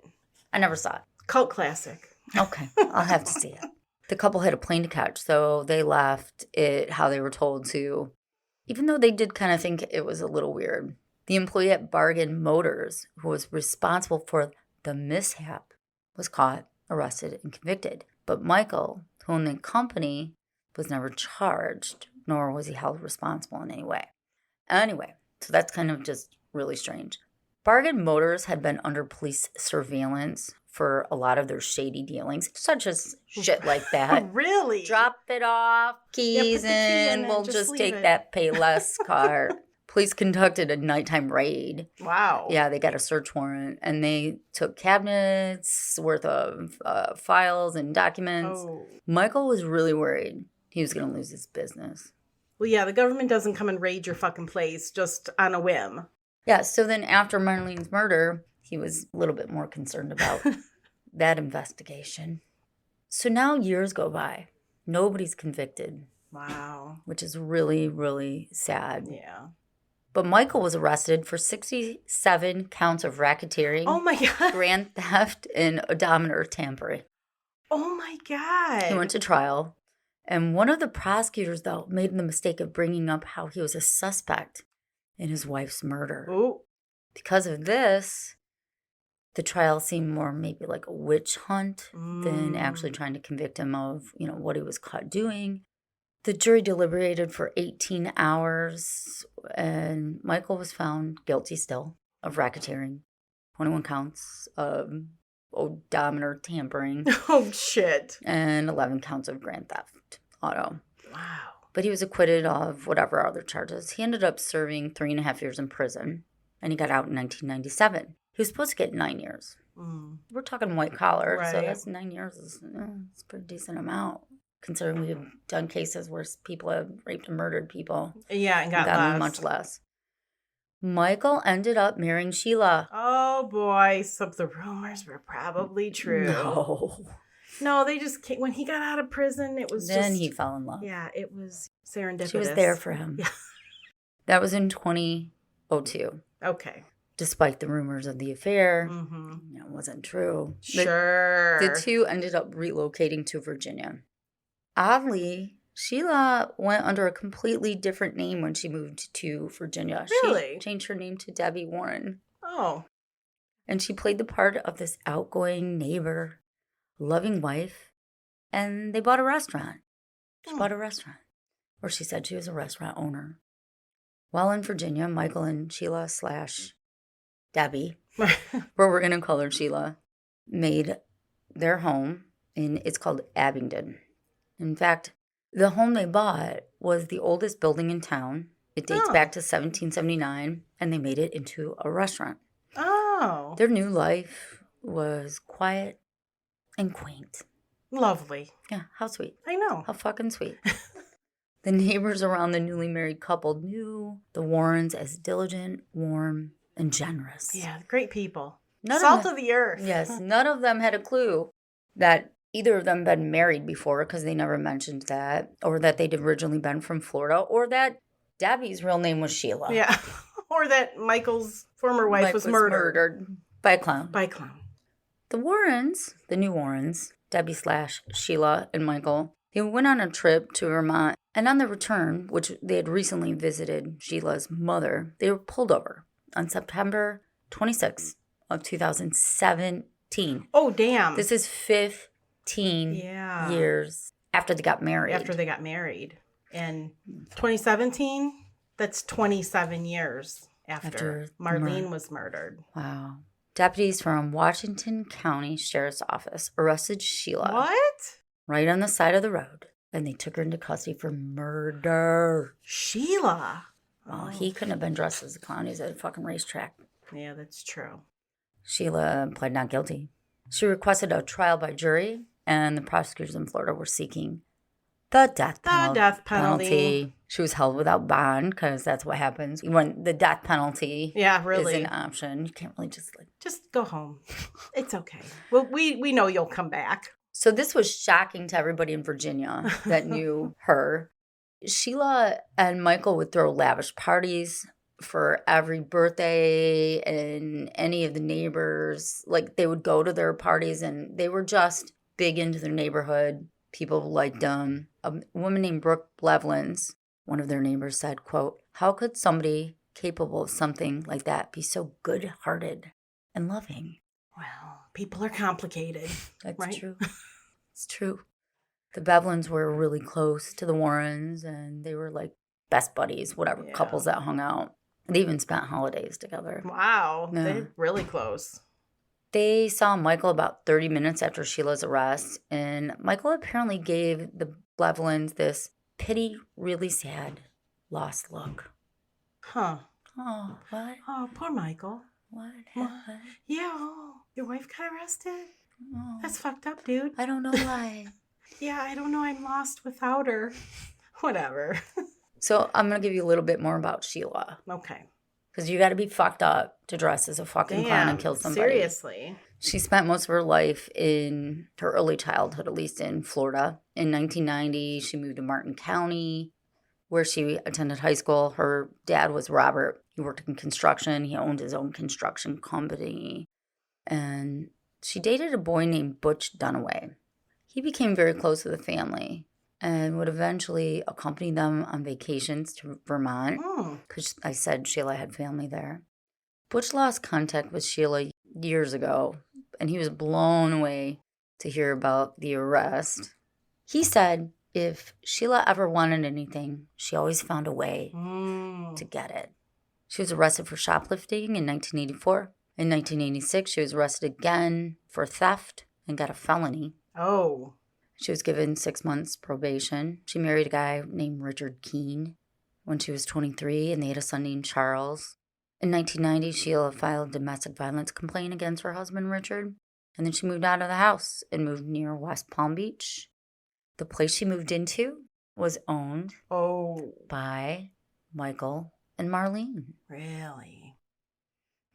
[SPEAKER 1] I never saw it.
[SPEAKER 2] Cult classic.
[SPEAKER 1] Okay, I'll have to see it. The couple had a plane to catch, so they left it how they were told to, even though they did kind of think it was a little weird. The employee at Bargain Motors, who was responsible for the mishap, was caught, arrested, and convicted. But Michael, who owned the company, was never charged, nor was he held responsible in any way. Anyway, so that's kind of just really strange. Bargain Motors had been under police surveillance for a lot of their shady dealings, such as shit like that.
[SPEAKER 2] Really?
[SPEAKER 1] Drop it off, keys in, we'll just take that pay less car. Police conducted a nighttime raid.
[SPEAKER 2] Wow.
[SPEAKER 1] Yeah, they got a search warrant, and they took cabinets worth of files and documents.
[SPEAKER 2] Oh.
[SPEAKER 1] Michael was really worried he was going to lose his business.
[SPEAKER 2] Well, yeah, the government doesn't come and raid your fucking place just on a whim.
[SPEAKER 1] Yeah, so then after Marlene's murder, he was a little bit more concerned about that investigation. So now years go by. Nobody's convicted.
[SPEAKER 2] Wow.
[SPEAKER 1] Which is really, really sad.
[SPEAKER 2] Yeah.
[SPEAKER 1] But Michael was arrested for 67 counts of racketeering.
[SPEAKER 2] Oh, my God.
[SPEAKER 1] Grand theft, and odometer tampering.
[SPEAKER 2] Oh, my God.
[SPEAKER 1] He went to trial. And one of the prosecutors, though, made the mistake of bringing up how he was a suspect in his wife's murder.
[SPEAKER 2] Ooh.
[SPEAKER 1] Because of this, the trial seemed more maybe like a witch hunt than actually trying to convict him of, what he was caught doing. The jury deliberated for 18 hours, and Michael was found guilty still of racketeering, 21 counts of odometer tampering.
[SPEAKER 2] Oh, shit.
[SPEAKER 1] And 11 counts of grand theft auto.
[SPEAKER 2] Wow.
[SPEAKER 1] But he was acquitted of whatever other charges. He ended up serving 3.5 years in prison, and he got out in 1997. He was supposed to get 9 years. We're talking white collar, so that's 9 years. It's a pretty decent amount, considering we've done cases where people have raped and murdered people.
[SPEAKER 2] Yeah, and got
[SPEAKER 1] gotten
[SPEAKER 2] less.
[SPEAKER 1] Much less. Michael ended up marrying Sheila.
[SPEAKER 2] Oh, boy. So the rumors were probably true. No, they just came. When he got out of prison, it was
[SPEAKER 1] then he fell in love.
[SPEAKER 2] Yeah, it was serendipitous.
[SPEAKER 1] She was there for him.
[SPEAKER 2] Yeah.
[SPEAKER 1] That was in 2002.
[SPEAKER 2] Okay.
[SPEAKER 1] Despite the rumors of the affair, it wasn't true.
[SPEAKER 2] Sure.
[SPEAKER 1] The two ended up relocating to Virginia. Oddly, Sheila went under a completely different name when she moved to Virginia.
[SPEAKER 2] Really?
[SPEAKER 1] She changed her name to Debbie Warren.
[SPEAKER 2] Oh.
[SPEAKER 1] And she played the part of this outgoing neighbor, loving wife, and they bought a restaurant. She bought a restaurant. Or she said she was a restaurant owner. While in Virginia, Michael and Sheila / Debbie, where we're going to call her Sheila, made their home, and it's called Abingdon. In fact, the home they bought was the oldest building in town. It dates back to 1779, and they made it into a restaurant.
[SPEAKER 2] Oh.
[SPEAKER 1] Their new life was quiet and quaint.
[SPEAKER 2] Lovely.
[SPEAKER 1] Yeah, how sweet.
[SPEAKER 2] I know.
[SPEAKER 1] How fucking sweet. The neighbors around the newly married couple knew the Warrens as diligent, warm, and generous.
[SPEAKER 2] Yeah, great people.
[SPEAKER 1] None
[SPEAKER 2] Salt of the earth.
[SPEAKER 1] Yes, none of them had a clue that either of them been married before, because they never mentioned that, or that they'd originally been from Florida, or that Debbie's real name was Sheila.
[SPEAKER 2] Yeah, or that Michael's former wife was murdered
[SPEAKER 1] by a clown. The Warrens, the new Warrens, Debbie / Sheila and Michael, they went on a trip to Vermont, and on the return, which they had recently visited Sheila's mother, they were pulled over on September 26th of 2017.
[SPEAKER 2] Oh, damn.
[SPEAKER 1] This is 15 years after they got married.
[SPEAKER 2] And 2017, that's 27 years after Marlene was murdered.
[SPEAKER 1] Wow. Deputies from Washington County Sheriff's Office arrested Sheila.
[SPEAKER 2] What?
[SPEAKER 1] Right on the side of the road. And they took her into custody for murder.
[SPEAKER 2] Sheila?
[SPEAKER 1] Well, he couldn't have been dressed as a clown. He's at a fucking racetrack.
[SPEAKER 2] Yeah, that's true.
[SPEAKER 1] Sheila pled not guilty. She requested a trial by jury, and the prosecutors in Florida were seeking the death penalty. She was held without bond, because that's what happens when the death penalty is an option. You can't really
[SPEAKER 2] just go home. It's okay. Well, we know you'll come back.
[SPEAKER 1] So this was shocking to everybody in Virginia that knew her. Sheila and Michael would throw lavish parties for every birthday, and any of the neighbors, like, they would go to their parties, and they were just big into their neighborhood. People liked him. A woman named Brooke Blevins, one of their neighbors, said, quote, "How could somebody capable of something like that be so good-hearted and loving?"
[SPEAKER 2] Well, people are complicated.
[SPEAKER 1] That's
[SPEAKER 2] right?
[SPEAKER 1] true. It's true. The Blevins were really close to the Warrens, and they were like best buddies, whatever, couples that hung out. They even spent holidays together.
[SPEAKER 2] Wow.
[SPEAKER 1] Yeah.
[SPEAKER 2] They're really close.
[SPEAKER 1] They saw Michael about 30 minutes after Sheila's arrest, and Michael apparently gave the Blevins this pity, really sad, lost look.
[SPEAKER 2] Huh.
[SPEAKER 1] Oh, what?
[SPEAKER 2] Oh, poor Michael.
[SPEAKER 1] What happened?
[SPEAKER 2] Yeah, your wife got arrested?
[SPEAKER 1] Oh,
[SPEAKER 2] That's fucked up, dude.
[SPEAKER 1] I don't know why.
[SPEAKER 2] Yeah, I don't know. I'm lost without her. Whatever.
[SPEAKER 1] So I'm going to give you a little bit more about Sheila.
[SPEAKER 2] Okay.
[SPEAKER 1] Because you got to be fucked up to dress as a fucking clown and kill somebody.
[SPEAKER 2] Seriously.
[SPEAKER 1] She spent most of her life in her early childhood, at least in Florida. In 1990, she moved to Martin County, where she attended high school. Her dad was Robert. He worked in construction. He owned his own construction company. And she dated a boy named Butch Dunaway. He became very close with the family and would eventually accompany them on vacations to Vermont, because I said Sheila had family there. Butch lost contact with Sheila years ago, and he was blown away to hear about the arrest. He said if Sheila ever wanted anything, she always found a way to get it. She was arrested for shoplifting in 1984. In 1986, she was arrested again for theft and got a felony.
[SPEAKER 2] Oh.
[SPEAKER 1] She was given 6 months probation. She married a guy named Richard Keen when she was 23, and they had a son named Charles. In 1990, Sheila filed a domestic violence complaint against her husband, Richard, and then she moved out of the house and moved near West Palm Beach. The place she moved into was owned by Michael and Marlene.
[SPEAKER 2] Really?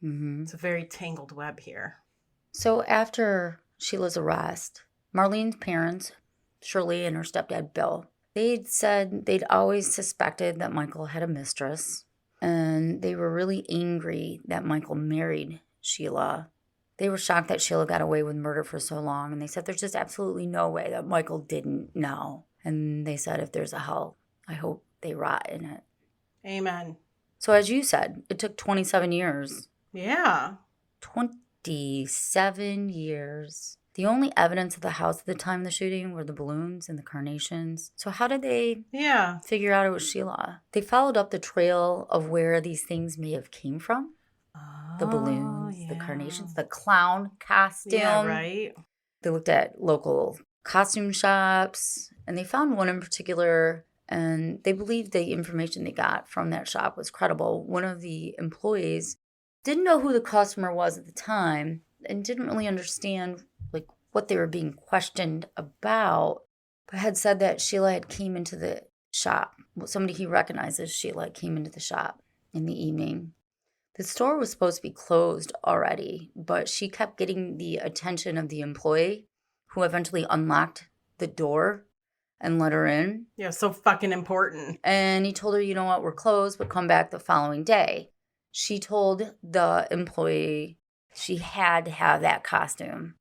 [SPEAKER 1] Mm-hmm.
[SPEAKER 2] It's a very tangled web here.
[SPEAKER 1] So after Sheila's arrest, Marlene's parents, Shirley and her stepdad, Bill, they'd said they'd always suspected that Michael had a mistress, and they were really angry that Michael married Sheila. They were shocked that Sheila got away with murder for so long, and they said there's just absolutely no way that Michael didn't know. And they said if there's a hell, I hope they rot in it.
[SPEAKER 2] Amen.
[SPEAKER 1] So as you said, it took 27 years.
[SPEAKER 2] Yeah.
[SPEAKER 1] 27 years. The only evidence of the house at the time of the shooting were the balloons and the carnations. So how did they figure out it was Sheila? They followed up the trail of where these things may have came from. The balloons, the carnations, the clown costume.
[SPEAKER 2] Yeah, right.
[SPEAKER 1] They looked at local costume shops, and they found one in particular, and they believed the information they got from that shop was credible. One of the employees didn't know who the customer was at the time and didn't really understand what they were being questioned about, but had said that Sheila had came into the shop. Somebody he recognized as Sheila came into the shop in the evening. The store was supposed to be closed already, but she kept getting the attention of the employee, who eventually unlocked the door and let her in.
[SPEAKER 2] Yeah, so fucking important.
[SPEAKER 1] And he told her, you know what, we're closed, but come back the following day. She told the employee she had to have that costume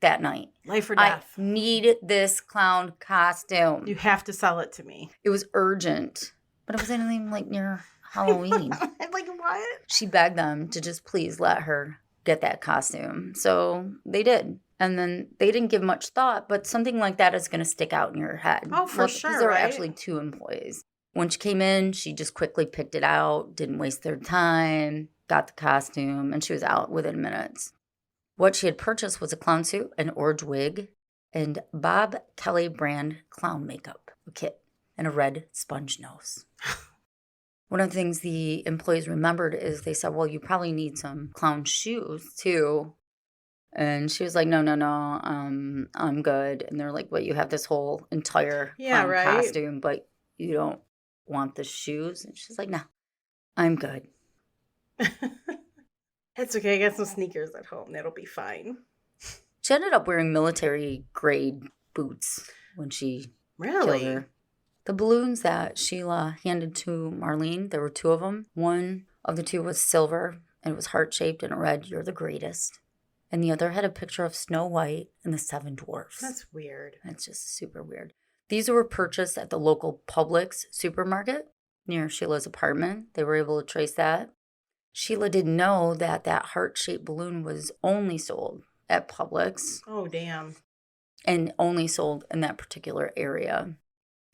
[SPEAKER 1] that night.
[SPEAKER 2] Life or death.
[SPEAKER 1] I need this clown costume.
[SPEAKER 2] You have to sell it to me.
[SPEAKER 1] It was urgent, but it wasn't even near Halloween.
[SPEAKER 2] I'm like, what?
[SPEAKER 1] She begged them to just please let her get that costume. So they did. And then they didn't give much thought, but something like that is going to stick out in your head.
[SPEAKER 2] Oh, for sure,
[SPEAKER 1] because there were
[SPEAKER 2] right?
[SPEAKER 1] actually two employees. When she came in, she just quickly picked it out, didn't waste their time, got the costume, and she was out within minutes. What she had purchased was a clown suit, an orange wig, and Bob Kelly brand clown makeup, a kit, and a red sponge nose. One of the things the employees remembered is they said, well, you probably need some clown shoes, too. And she was like, no, I'm good. And they're like, well, you have this whole entire clown costume, but you don't want the shoes? And she's like, no, I'm good.
[SPEAKER 2] It's okay. I got some sneakers at home. That'll be fine.
[SPEAKER 1] She ended up wearing military-grade boots when she killed her. The balloons that Sheila handed to Marlene, there were two of them. One of the two was silver, and it was heart-shaped and it read, "You're the greatest." and the other had a picture of Snow White and the Seven Dwarfs.
[SPEAKER 2] That's weird.
[SPEAKER 1] That's just super weird. These were purchased at the local Publix supermarket near Sheila's apartment. They were able to trace that. Sheila didn't know that that heart-shaped balloon was only sold at Publix.
[SPEAKER 2] Oh, damn.
[SPEAKER 1] And only sold in that particular area.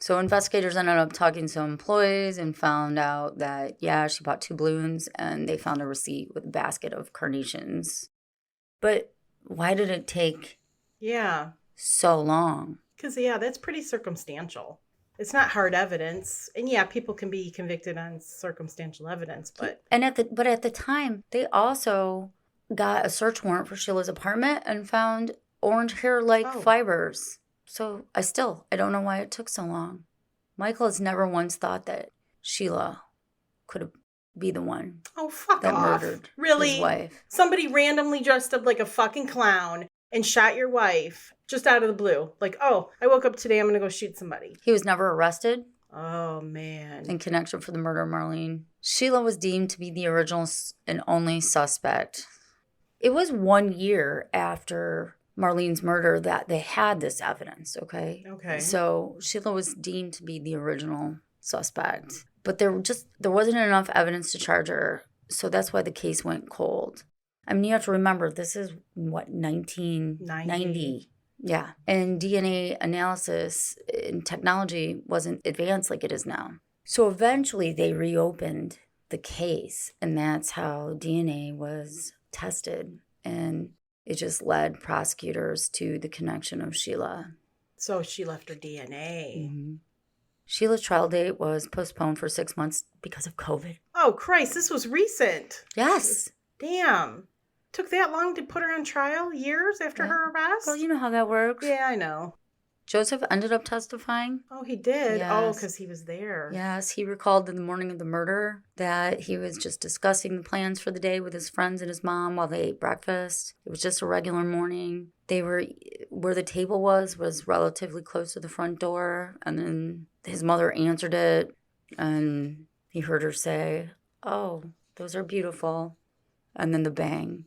[SPEAKER 1] So investigators ended up talking to employees and found out that, yeah, she bought 2 balloons, and they found a receipt with a basket of carnations. But why did it take so long?
[SPEAKER 2] Because, that's pretty circumstantial. It's not hard evidence. And, people can be convicted on circumstantial evidence. But
[SPEAKER 1] at the time, they also got a search warrant for Sheila's apartment and found orange hair-like fibers. So I don't know why it took so long. Michael has never once thought that Sheila could be the one that murdered his wife.
[SPEAKER 2] Somebody randomly dressed up like a fucking clown and shot your wife just out of the blue. Like, oh, I woke up today, I'm going to go shoot somebody.
[SPEAKER 1] He was never arrested.
[SPEAKER 2] Oh, man.
[SPEAKER 1] In connection for the murder of Marlene. Sheila was deemed to be the original and only suspect. It was 1 year after Marlene's murder that they had this evidence, okay?
[SPEAKER 2] Okay.
[SPEAKER 1] So Sheila was deemed to be the original suspect. But there wasn't enough evidence to charge her, so that's why the case went cold. I mean, you have to remember, this is, 1990? Yeah. And DNA analysis and technology wasn't advanced like it is now. So eventually they reopened the case, and that's how DNA was tested. And it just led prosecutors to the connection of Sheila.
[SPEAKER 2] So she left her DNA.
[SPEAKER 1] Mm-hmm. Sheila's trial date was postponed for 6 months because of COVID.
[SPEAKER 2] Oh, Christ, this was recent.
[SPEAKER 1] Yes.
[SPEAKER 2] Damn. Took that long to put her on trial? Years after her arrest?
[SPEAKER 1] Well, you know how that works.
[SPEAKER 2] Yeah, I know.
[SPEAKER 1] Joseph ended up testifying.
[SPEAKER 2] Oh, he did?
[SPEAKER 1] Yes.
[SPEAKER 2] Oh, because he was there.
[SPEAKER 1] Yes, he recalled in the morning of the murder that he was just discussing the plans for the day with his friends and his mom while they ate breakfast. It was just a regular morning. Where the table was relatively close to the front door, and then his mother answered it, and he heard her say, "Oh, those are beautiful," and then the bang.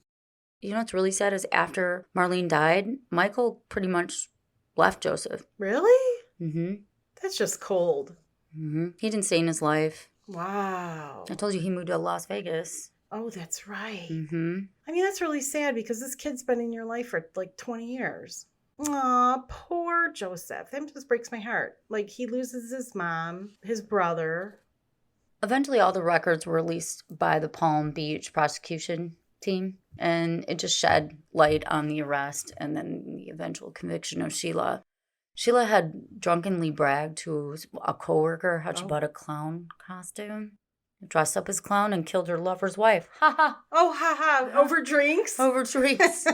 [SPEAKER 1] You know what's really sad is after Marlene died, Michael pretty much left Joseph.
[SPEAKER 2] Really?
[SPEAKER 1] Mm-hmm.
[SPEAKER 2] That's just cold.
[SPEAKER 1] Mm-hmm. He didn't stay in his life.
[SPEAKER 2] Wow.
[SPEAKER 1] I told you he moved to Las Vegas.
[SPEAKER 2] Oh, that's right.
[SPEAKER 1] Mm-hmm.
[SPEAKER 2] I mean, that's really sad because this kid's been in your life for like 20 years. Aw, poor Joseph. That just breaks my heart. Like, he loses his mom, his brother.
[SPEAKER 1] Eventually, all the records were released by the Palm Beach prosecution team, and it just shed light on the arrest and then the eventual conviction of Sheila. Sheila had drunkenly bragged to a coworker how she bought a clown costume, dressed up as clown, and killed her lover's wife. Ha ha!
[SPEAKER 2] Oh, ha ha! Over drinks?
[SPEAKER 1] Over drinks.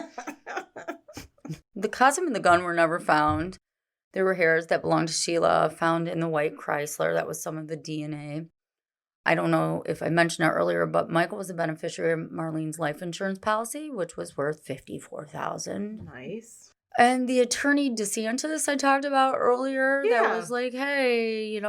[SPEAKER 1] The costume and the gun were never found. There were hairs that belonged to Sheila found in the white Chrysler. That was some of the DNA. I don't know if I mentioned it earlier, but Michael was a beneficiary of Marlene's life insurance policy, which was worth $54,000.
[SPEAKER 2] Nice.
[SPEAKER 1] And the attorney DeSantis I talked about earlier, that was like, hey,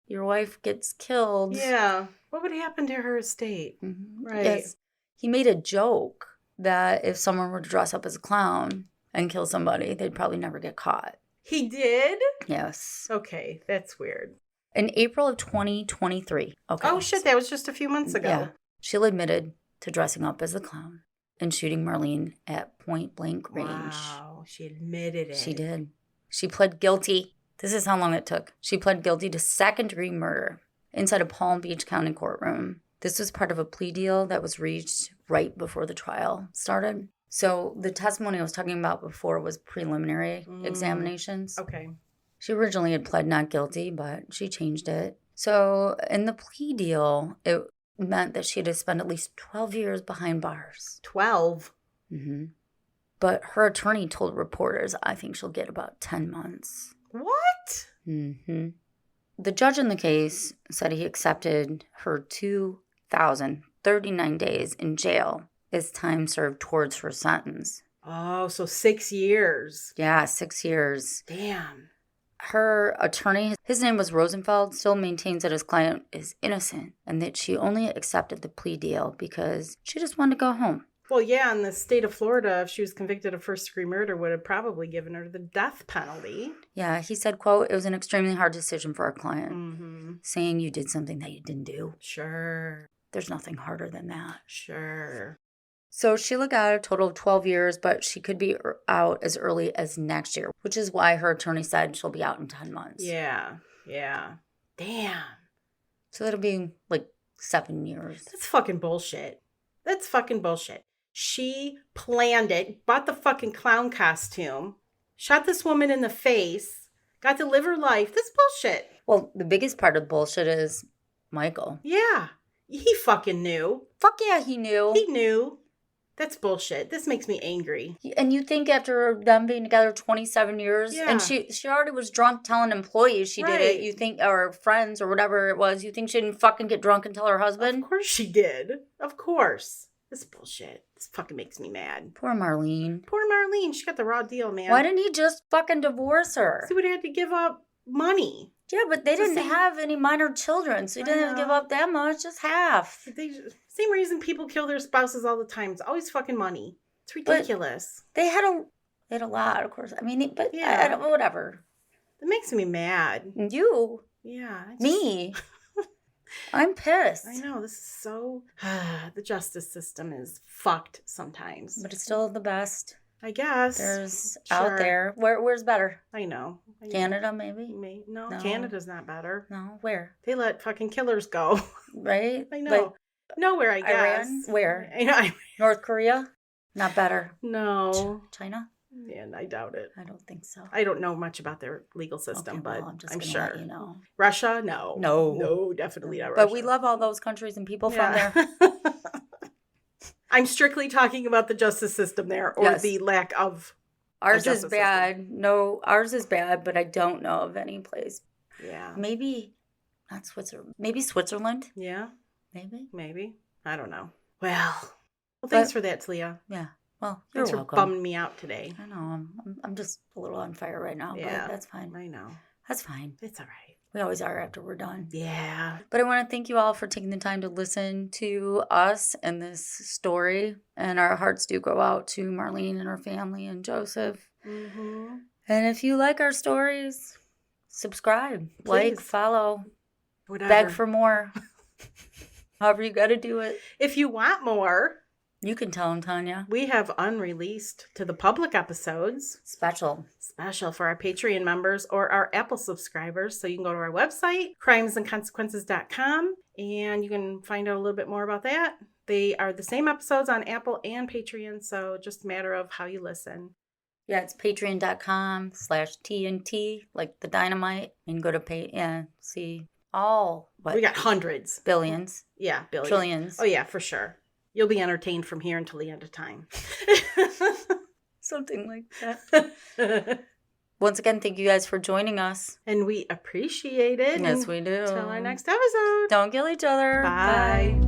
[SPEAKER 1] your wife gets killed.
[SPEAKER 2] Yeah. What would happen to her estate?
[SPEAKER 1] Mm-hmm.
[SPEAKER 2] Right.
[SPEAKER 1] Yes. He made a joke that if someone were to dress up as a clown and kill somebody, they'd probably never get caught.
[SPEAKER 2] He did?
[SPEAKER 1] Yes.
[SPEAKER 2] Okay, that's weird.
[SPEAKER 1] In April of 2023. Okay.
[SPEAKER 2] Oh, shit, that was just a few months ago.
[SPEAKER 1] Yeah. Sheila admitted to dressing up as a clown and shooting Marlene at point blank range.
[SPEAKER 2] Wow, she admitted it.
[SPEAKER 1] She did. She pled guilty. This is how long it took. She pled guilty to second-degree murder inside a Palm Beach County courtroom. This was part of a plea deal that was reached right before the trial started. So the testimony I was talking about before was preliminary examinations.
[SPEAKER 2] Okay.
[SPEAKER 1] She originally had pled not guilty, but she changed it. So in the plea deal, it meant that she had to spend at least 12 years behind bars.
[SPEAKER 2] 12?
[SPEAKER 1] Mm-hmm. But her attorney told reporters, I think she'll get about 10 months.
[SPEAKER 2] What?
[SPEAKER 1] Mm-hmm. The judge in the case said he accepted her 2,039 days in jail as time served towards her sentence.
[SPEAKER 2] Oh, so 6 years.
[SPEAKER 1] Yeah, 6 years.
[SPEAKER 2] Damn.
[SPEAKER 1] Her attorney, his name was Rosenfeld, still maintains that his client is innocent and that she only accepted the plea deal because she just wanted to go home.
[SPEAKER 2] Well, yeah, in the state of Florida, if she was convicted of first-degree murder, would have probably given her the death penalty.
[SPEAKER 1] Yeah, he said, quote, "It was an extremely hard decision for our client, saying you did something that you didn't do."
[SPEAKER 2] Sure.
[SPEAKER 1] There's nothing harder than that.
[SPEAKER 2] Sure.
[SPEAKER 1] So Sheila got a total of 12 years, but she could be out as early as next year, which is why her attorney said she'll be out in 10 months.
[SPEAKER 2] Yeah. Damn.
[SPEAKER 1] So that'll be like 7 years.
[SPEAKER 2] That's fucking bullshit. She planned it, bought the fucking clown costume, shot this woman in the face, got to live her life. That's bullshit.
[SPEAKER 1] Well, the biggest part of bullshit is Michael.
[SPEAKER 2] Yeah. He fucking knew.
[SPEAKER 1] Fuck yeah, he knew.
[SPEAKER 2] He knew. That's bullshit. This makes me angry.
[SPEAKER 1] And you think after them being together 27 years,
[SPEAKER 2] Yeah.
[SPEAKER 1] and she already was drunk telling employees she did it,
[SPEAKER 2] Right.
[SPEAKER 1] you think, or friends or whatever it was, you think she didn't fucking get drunk and tell her husband?
[SPEAKER 2] Of course she did. Of course. This bullshit. This fucking makes me mad.
[SPEAKER 1] Poor Marlene.
[SPEAKER 2] Poor Marlene. She got the raw deal, man.
[SPEAKER 1] Why didn't he just fucking divorce her?
[SPEAKER 2] He would have had to give up money.
[SPEAKER 1] Yeah, but they
[SPEAKER 2] It's the
[SPEAKER 1] didn't
[SPEAKER 2] same-
[SPEAKER 1] have any minor children, so he
[SPEAKER 2] I
[SPEAKER 1] didn't have to give
[SPEAKER 2] know.
[SPEAKER 1] up that much, just half.
[SPEAKER 2] Same reason people kill their spouses all the time. It's always fucking money. It's ridiculous.
[SPEAKER 1] They had a lot, of course. I mean, but
[SPEAKER 2] Yeah.
[SPEAKER 1] I don't, whatever.
[SPEAKER 2] It makes me mad.
[SPEAKER 1] You,
[SPEAKER 2] Yeah.
[SPEAKER 1] me, I'm pissed.
[SPEAKER 2] I know. This is so... the justice system is fucked sometimes.
[SPEAKER 1] But it's still the best
[SPEAKER 2] I guess.
[SPEAKER 1] there's
[SPEAKER 2] Sure.
[SPEAKER 1] out there. Where's better?
[SPEAKER 2] I know.
[SPEAKER 1] Canada, maybe?
[SPEAKER 2] No,
[SPEAKER 1] No.
[SPEAKER 2] Canada's not better.
[SPEAKER 1] No, where?
[SPEAKER 2] They let fucking killers go.
[SPEAKER 1] Right?
[SPEAKER 2] I know. Nowhere, I guess.
[SPEAKER 1] Iran? Where?
[SPEAKER 2] I know.
[SPEAKER 1] North Korea? Not better.
[SPEAKER 2] No.
[SPEAKER 1] China?
[SPEAKER 2] Yeah, I doubt it.
[SPEAKER 1] I don't think so.
[SPEAKER 2] I don't know much about their legal system,
[SPEAKER 1] Okay,
[SPEAKER 2] but
[SPEAKER 1] well, I'm just
[SPEAKER 2] I'm
[SPEAKER 1] gonna
[SPEAKER 2] sure.
[SPEAKER 1] let you know.
[SPEAKER 2] Russia? No.
[SPEAKER 1] No.
[SPEAKER 2] No, definitely not Russia.
[SPEAKER 1] But we love all those countries and people from there.
[SPEAKER 2] I'm strictly talking about the justice system there, or
[SPEAKER 1] Yes.
[SPEAKER 2] the lack of.
[SPEAKER 1] Ours is
[SPEAKER 2] justice
[SPEAKER 1] bad. No, ours is bad, but I don't know of any place.
[SPEAKER 2] Yeah.
[SPEAKER 1] Maybe not Switzerland. Maybe Switzerland.
[SPEAKER 2] Yeah.
[SPEAKER 1] Maybe.
[SPEAKER 2] I don't know. Well, thanks
[SPEAKER 1] But-
[SPEAKER 2] for that, Talia.
[SPEAKER 1] Yeah. Well, you're
[SPEAKER 2] Thanks for
[SPEAKER 1] welcome.
[SPEAKER 2] bumming me out today.
[SPEAKER 1] I know. I'm just a little on fire right now,
[SPEAKER 2] Yeah.
[SPEAKER 1] but that's fine.
[SPEAKER 2] I know.
[SPEAKER 1] That's fine.
[SPEAKER 2] It's all right.
[SPEAKER 1] We always are after we're done.
[SPEAKER 2] Yeah.
[SPEAKER 1] But I want to thank you all for taking the time to listen to us and this story. And our hearts do go out to Marlene and her family and Joseph.
[SPEAKER 2] Mm-hmm.
[SPEAKER 1] And if you like our stories, subscribe, like,
[SPEAKER 2] Please.
[SPEAKER 1] follow,
[SPEAKER 2] Whatever.
[SPEAKER 1] beg for more. However you got to do it.
[SPEAKER 2] If you want more,
[SPEAKER 1] You can tell them, Tanya.
[SPEAKER 2] we have unreleased to the public episodes.
[SPEAKER 1] Special.
[SPEAKER 2] Special for our Patreon members or our Apple subscribers. So you can go to our website, crimesandconsequences.com, and you can find out a little bit more about that. They are the same episodes on Apple and Patreon, so just a matter of how you listen.
[SPEAKER 1] Yeah, it's patreon.com/TNT, like the dynamite. And go to see all,
[SPEAKER 2] We got hundreds.
[SPEAKER 1] billions,
[SPEAKER 2] Yeah, billions.
[SPEAKER 1] trillions.
[SPEAKER 2] Oh, yeah, for sure. You'll be entertained from here until the end of time.
[SPEAKER 1] Something like that. Once again, thank you guys for joining us.
[SPEAKER 2] And we appreciate it.
[SPEAKER 1] Yes, we do.
[SPEAKER 2] Till our next episode.
[SPEAKER 1] Don't kill each other.
[SPEAKER 2] Bye.